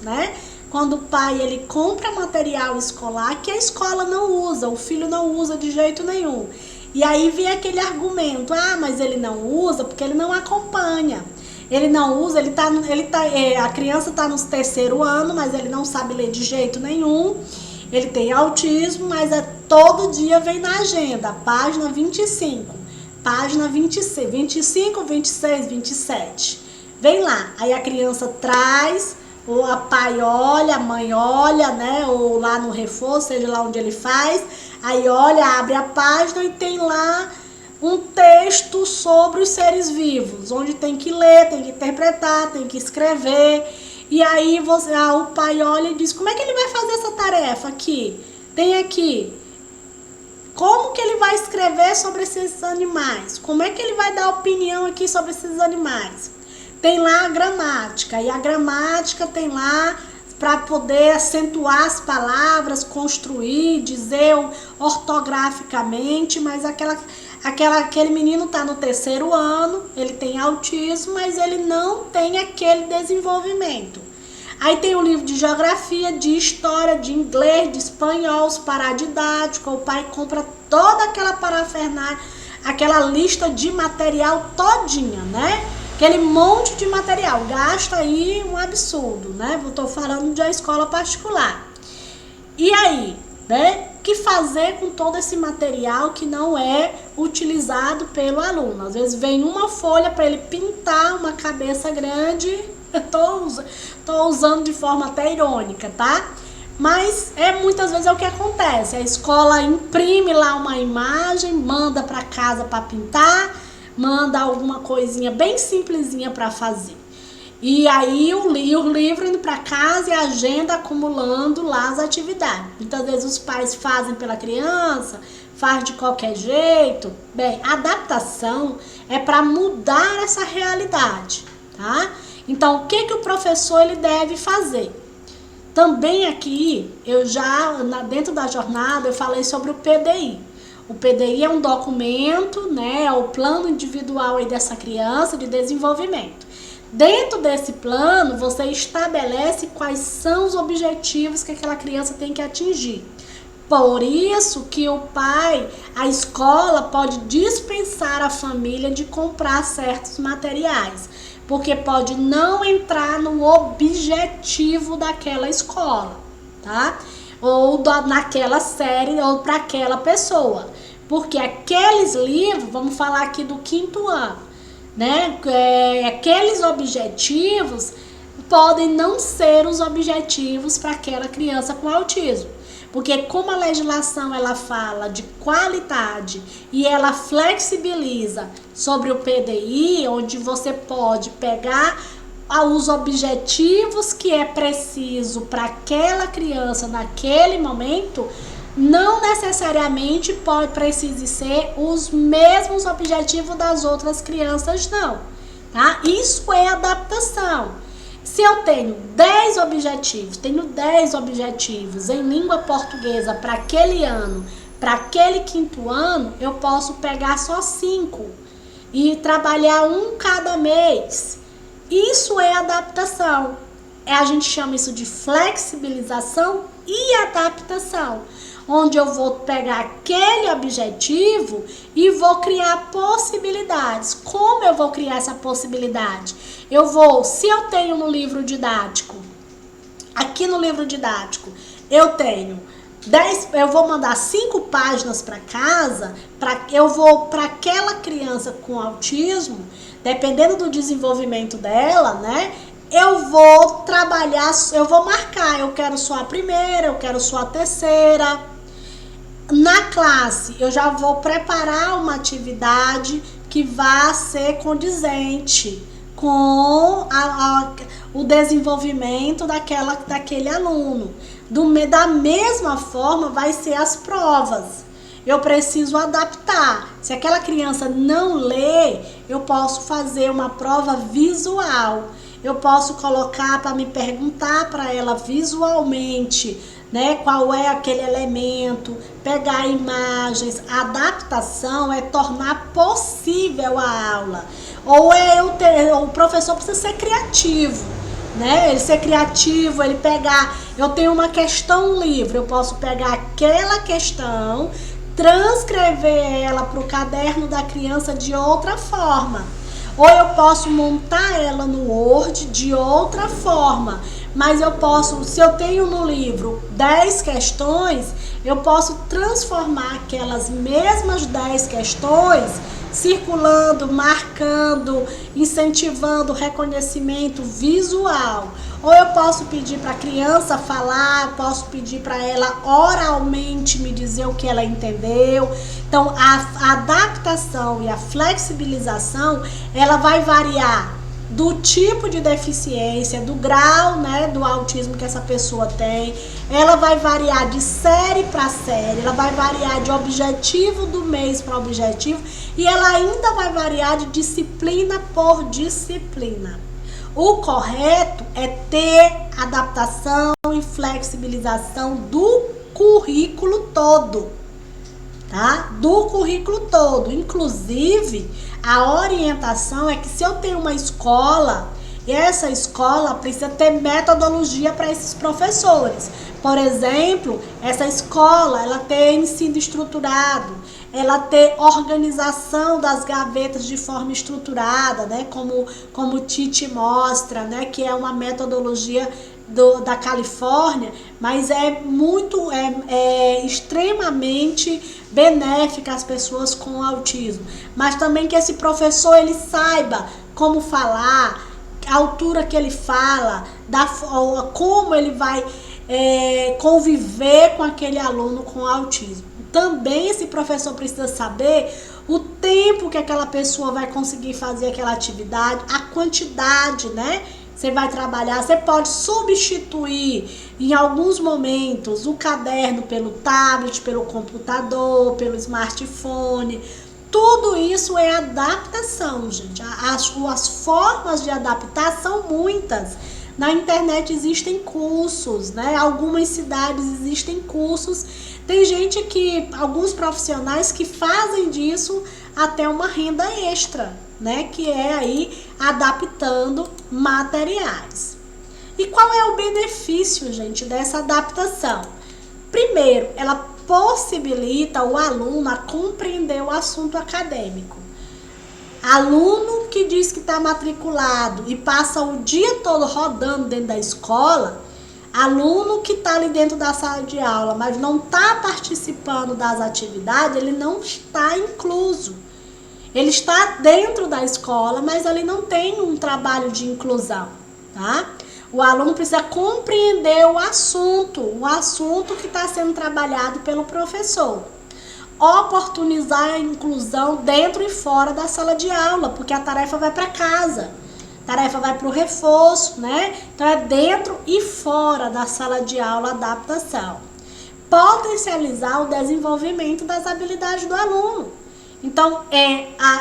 né? Quando o pai ele compra material escolar que a escola não usa, o filho não usa de jeito nenhum. E aí vem aquele argumento, mas ele não usa porque ele não acompanha. Ele não usa, a criança está no terceiro ano, mas ele não sabe ler de jeito nenhum. Ele tem autismo, mas todo dia vem na agenda, página 25, página 26, 25, 26, 27. Vem lá, aí a criança traz, ou a pai olha, a mãe olha, né? Ou lá no reforço, seja lá onde ele faz, aí olha, abre a página e tem lá um texto sobre os seres vivos, onde tem que ler, tem que interpretar, tem que escrever. E aí o pai olha e diz, como é que ele vai fazer essa tarefa aqui? Tem aqui, como que ele vai escrever sobre esses animais? Como é que ele vai dar opinião aqui sobre esses animais? Tem lá a gramática, e a gramática tem lá para poder acentuar as palavras, construir, dizer ortograficamente, mas aquele menino está no terceiro ano, ele tem autismo, mas ele não tem aquele desenvolvimento. Aí tem o livro de geografia, de história, de inglês, de espanhol, os paradidáticos, o pai compra toda aquela parafernália, aquela lista de material todinha, né? Aquele monte de material, gasta aí um absurdo, né? Eu tô falando de uma escola particular. E aí, né? O que fazer com todo esse material que não é utilizado pelo aluno? Às vezes vem uma folha para ele pintar uma cabeça grande, tô usando de forma até irônica, tá? Mas muitas vezes é o que acontece, a escola imprime lá uma imagem, manda para casa para pintar, manda alguma coisinha bem simplesinha para fazer. E aí o livro indo para casa e a agenda acumulando lá as atividades. Muitas vezes os pais fazem pela criança, faz de qualquer jeito. Bem, a adaptação é para mudar essa realidade, tá? Então, o que o professor ele deve fazer? Também aqui, dentro da jornada, eu falei sobre o PDI. O PDI é um documento, né? É o plano individual aí dessa criança de desenvolvimento. Dentro desse plano, você estabelece quais são os objetivos que aquela criança tem que atingir. Por isso que a escola pode dispensar a família de comprar certos materiais, porque pode não entrar no objetivo daquela escola, tá? Ou naquela série, ou para aquela pessoa. Porque aqueles livros, vamos falar aqui do 5º ano, né? Aqueles objetivos podem não ser os objetivos para aquela criança com autismo. Porque como a legislação ela fala de qualidade e ela flexibiliza sobre o PDI, onde você pode pegar os objetivos que é preciso para aquela criança naquele momento, não necessariamente precise ser os mesmos objetivos das outras crianças, não, tá? Isso é adaptação. Se eu tenho 10 objetivos em língua portuguesa para aquele ano, para aquele 5º ano, eu posso pegar só 5 e trabalhar um cada mês. Isso é adaptação. A gente chama isso de flexibilização e adaptação, onde eu vou pegar aquele objetivo e vou criar possibilidades. Como eu vou criar essa possibilidade? Se eu tenho no livro didático, aqui no livro didático, eu vou mandar 5 páginas para casa, eu vou para aquela criança com autismo, dependendo do desenvolvimento dela, né? Eu vou trabalhar, eu vou marcar, eu quero só a primeira, eu quero só a terceira. Na classe, eu já vou preparar uma atividade que vá ser condizente com o desenvolvimento daquele aluno. Da mesma forma, vai ser as provas. Eu preciso adaptar. Se aquela criança não lê, eu posso fazer uma prova visual. Eu posso colocar para me perguntar para ela visualmente, né, qual é aquele elemento, pegar imagens. A adaptação é tornar possível a aula. Ou o professor precisa ser criativo. né? Ele ser criativo, ele pegar, eu tenho uma questão livre, eu posso pegar aquela questão, transcrever ela para o caderno da criança de outra forma. Ou eu posso montar ela no Word de outra forma. Mas eu posso, se eu tenho no livro 10 questões, eu posso transformar aquelas mesmas 10 questões, circulando, marcando, incentivando o reconhecimento visual. Ou eu posso pedir para a criança falar, posso pedir para ela oralmente me dizer o que ela entendeu. Então, a adaptação e a flexibilização, ela vai variar do tipo de deficiência, do grau, né, do autismo que essa pessoa tem. Ela vai variar de série para série, ela vai variar de objetivo do mês para objetivo e ela ainda vai variar de disciplina por disciplina. O correto é ter adaptação e flexibilização do currículo todo, tá? Do currículo todo. Inclusive, a orientação é que se eu tenho uma escola, essa escola precisa ter metodologia para esses professores. Por exemplo, essa escola, ela tem ensino estruturado, ela tem organização das gavetas de forma estruturada, né? Como o Tite mostra, né? Que é uma metodologia da Califórnia, mas é extremamente benéfica às pessoas com autismo. Mas também que esse professor ele saiba como falar, a altura que ele fala, como ele vai conviver com aquele aluno com autismo. Também esse professor precisa saber o tempo que aquela pessoa vai conseguir fazer aquela atividade, a quantidade, né? Você vai trabalhar, você pode substituir em alguns momentos o caderno pelo tablet, pelo computador, pelo smartphone. Tudo isso é adaptação, gente. As formas de adaptar são muitas. Na internet existem cursos, né? Algumas cidades existem cursos. Tem alguns profissionais que fazem disso até uma renda extra, né? Que é aí adaptando materiais. E qual é o benefício, gente, dessa adaptação? Primeiro, ela possibilita o aluno a compreender o assunto acadêmico. Aluno que diz que está matriculado e passa o dia todo rodando dentro da escola, aluno que está ali dentro da sala de aula, mas não está participando das atividades, ele não está incluso. Ele está dentro da escola, mas ele não tem um trabalho de inclusão, tá? O aluno precisa compreender o assunto que está sendo trabalhado pelo professor. Oportunizar a inclusão dentro e fora da sala de aula, porque a tarefa vai para casa, a tarefa vai para o reforço, né? Então é dentro e fora da sala de aula a adaptação. Potencializar o desenvolvimento das habilidades do aluno. Então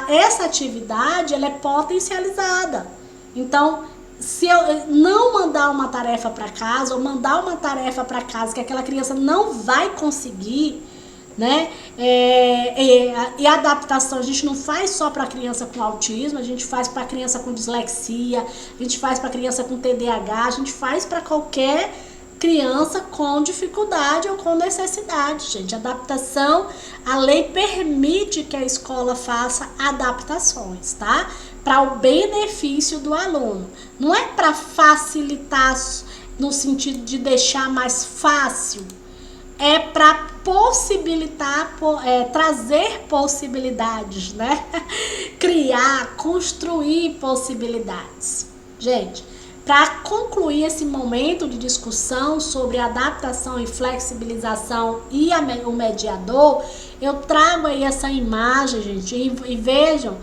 essa atividade ela é potencializada. Então, se eu não mandar uma tarefa para casa ou mandar uma tarefa para casa que aquela criança não vai conseguir, né? E a adaptação a gente não faz só para criança com autismo, a gente faz para criança com dislexia, a gente faz para criança com TDAH, a gente faz para qualquer criança com dificuldade ou com necessidade, gente. Adaptação, a lei permite que a escola faça adaptações, tá? Para o benefício do aluno. Não é para facilitar no sentido de deixar mais fácil, é para possibilitar, trazer possibilidades, né? Criar, construir possibilidades. Gente, para concluir esse momento de discussão sobre adaptação e flexibilização e o mediador, eu trago aí essa imagem, gente, e vejam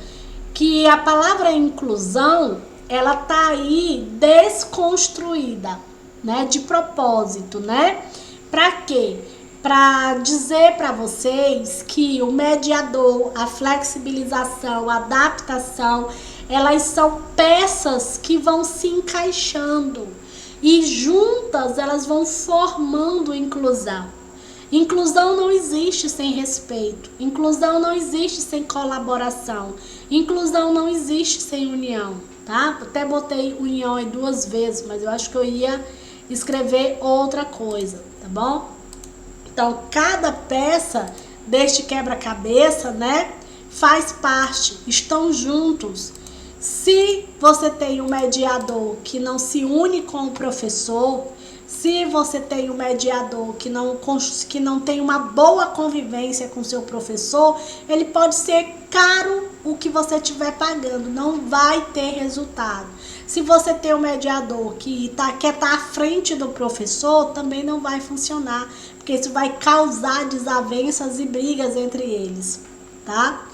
que a palavra inclusão, ela tá aí desconstruída, né? De propósito, né? Para quê? Para dizer para vocês que o mediador, a flexibilização, a adaptação, elas são peças que vão se encaixando e juntas elas vão formando inclusão. Inclusão não existe sem respeito, inclusão não existe sem colaboração, inclusão não existe sem união. tá? Até botei união aí 2 vezes, mas eu acho que eu ia escrever outra coisa, tá bom? Então, cada peça deste quebra-cabeça, né, faz parte, estão juntos. Se você tem um mediador que não se une com o professor, se você tem um mediador que não tem uma boa convivência com seu professor, ele pode ser caro o que você estiver pagando, não vai ter resultado. Se você tem um mediador que quer estar à frente do professor, também não vai funcionar, porque isso vai causar desavenças e brigas entre eles, tá?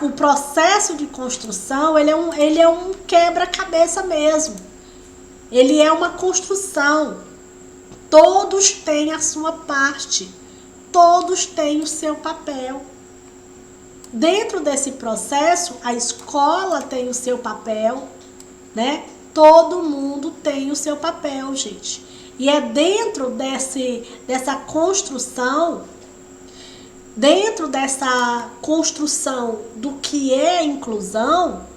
O processo de construção, ele é um quebra-cabeça mesmo. Ele é uma construção. Todos têm a sua parte. Todos têm o seu papel. Dentro desse processo, a escola tem o seu papel, né? Todo mundo tem o seu papel, gente. E é dentro dessa construção, do que é inclusão,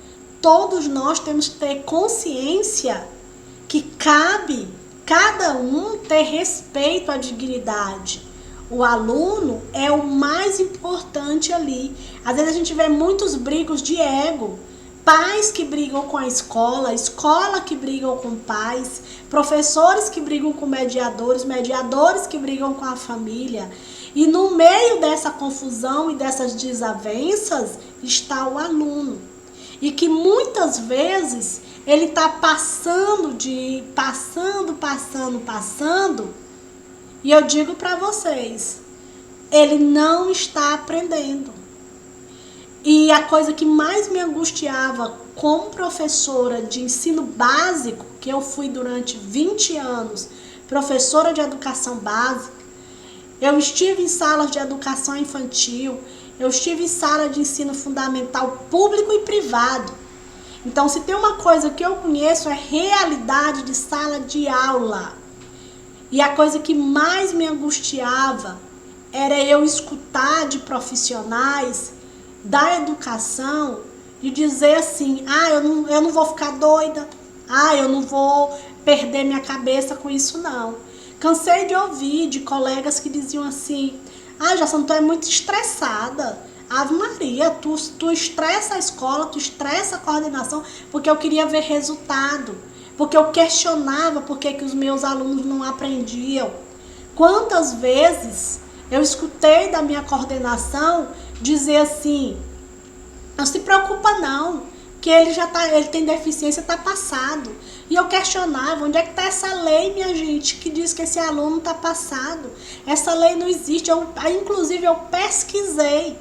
todos nós temos que ter consciência que cabe cada um ter respeito à dignidade. O aluno é o mais importante ali. Às vezes a gente vê muitos brigos de ego. Pais que brigam com a escola que brigam com pais, professores que brigam com mediadores, mediadores que brigam com a família. E no meio dessa confusão e dessas desavenças está o aluno. E que muitas vezes ele está passando. E eu digo para vocês, ele não está aprendendo. E a coisa que mais me angustiava como professora de ensino básico, que eu fui durante 20 anos, professora de educação básica, eu estive em salas de educação infantil, eu estive em sala de ensino fundamental público e privado. Então, se tem uma coisa que eu conheço é realidade de sala de aula. E a coisa que mais me angustiava era eu escutar de profissionais da educação e dizer assim, eu não vou ficar doida, eu não vou perder minha cabeça com isso não. Cansei de ouvir de colegas que diziam assim, Jason, tu é muito estressada. Ave Maria, tu estressa a escola, tu estressa a coordenação, porque eu queria ver resultado, porque eu questionava por que os meus alunos não aprendiam. Quantas vezes eu escutei da minha coordenação dizer assim, não se preocupa não, que ele tem deficiência, está passado. E eu questionava, onde é que está essa lei, minha gente, que diz que esse aluno está passado? Essa lei não existe. Inclusive eu pesquisei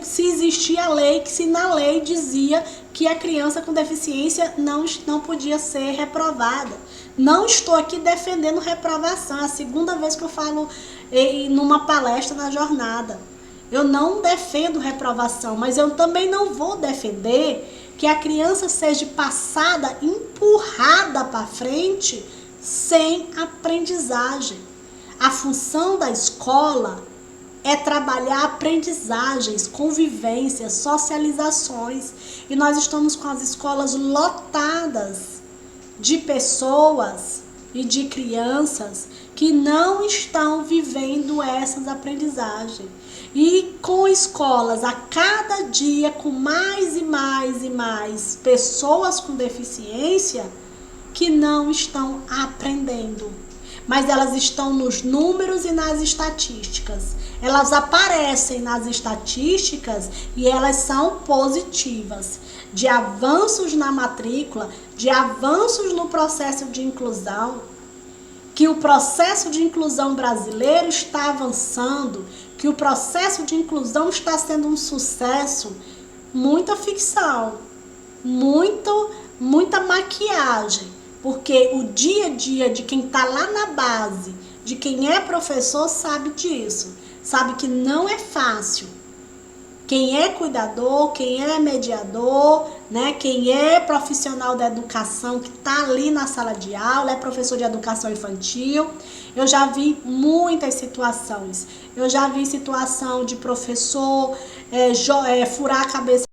se existia a lei, se na lei dizia que a criança com deficiência não podia ser reprovada. Não estou aqui defendendo reprovação, é a segunda vez que eu falo numa palestra na jornada. Eu não defendo reprovação, mas eu também não vou defender que a criança seja passada, empurrada para frente, sem aprendizagem. A função da escola é trabalhar aprendizagens, convivências, socializações. E nós estamos com as escolas lotadas de pessoas e de crianças que não estão vivendo essas aprendizagens. E com escolas a cada dia com mais e mais e mais pessoas com deficiência que não estão aprendendo. Mas elas estão nos números e nas estatísticas. Elas aparecem nas estatísticas e elas são positivas. De avanços na matrícula, de avanços no processo de inclusão, que o processo de inclusão brasileiro está avançando, que o processo de inclusão está sendo um sucesso. Muita ficção, muita maquiagem, porque o dia a dia de quem está lá na base, de quem é professor, sabe disso, sabe que não é fácil. Quem é cuidador, quem é mediador, né? Quem é profissional da educação que está ali na sala de aula, é professor de educação infantil. Eu já vi muitas situações. Eu já vi situação de professor furar a cabeça